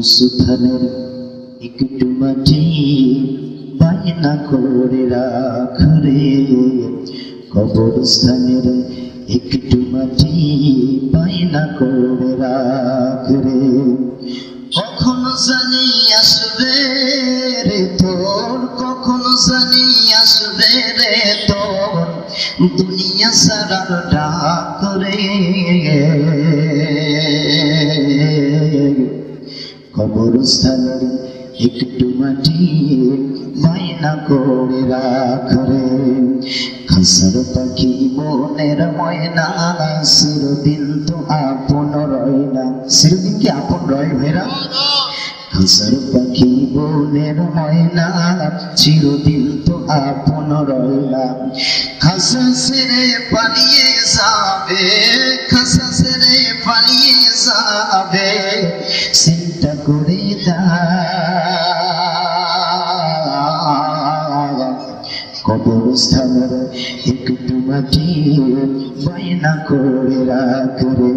সুথানের একটু মাটি বায়না করে রাখ রে, কবরস্থানের একটু মাটি বায়না করে রাখ রে। কখনো জানি আসবে রে তোর, কখনো জানি আসবে রে তোর দুনিয়া সারার ডাক রে। কবরস্থানের একটু মাটি বায়না করে রাখ রে। খাসার পাখি মনের ময়না, চিরদিন তো আপন রয় না। চিরদিন কি আপন রয় ভাইরা? খাসার পাখি মনের ময়না, চিরদিন তো আপন রয় না। খাসা ছেড়ে পালিয়ে যাবে, খাসা ছেড়ে পালিয়ে যাবে, চিন্তা করে কবরস্থানের একটু মাটি বায়না করে রাখ রে।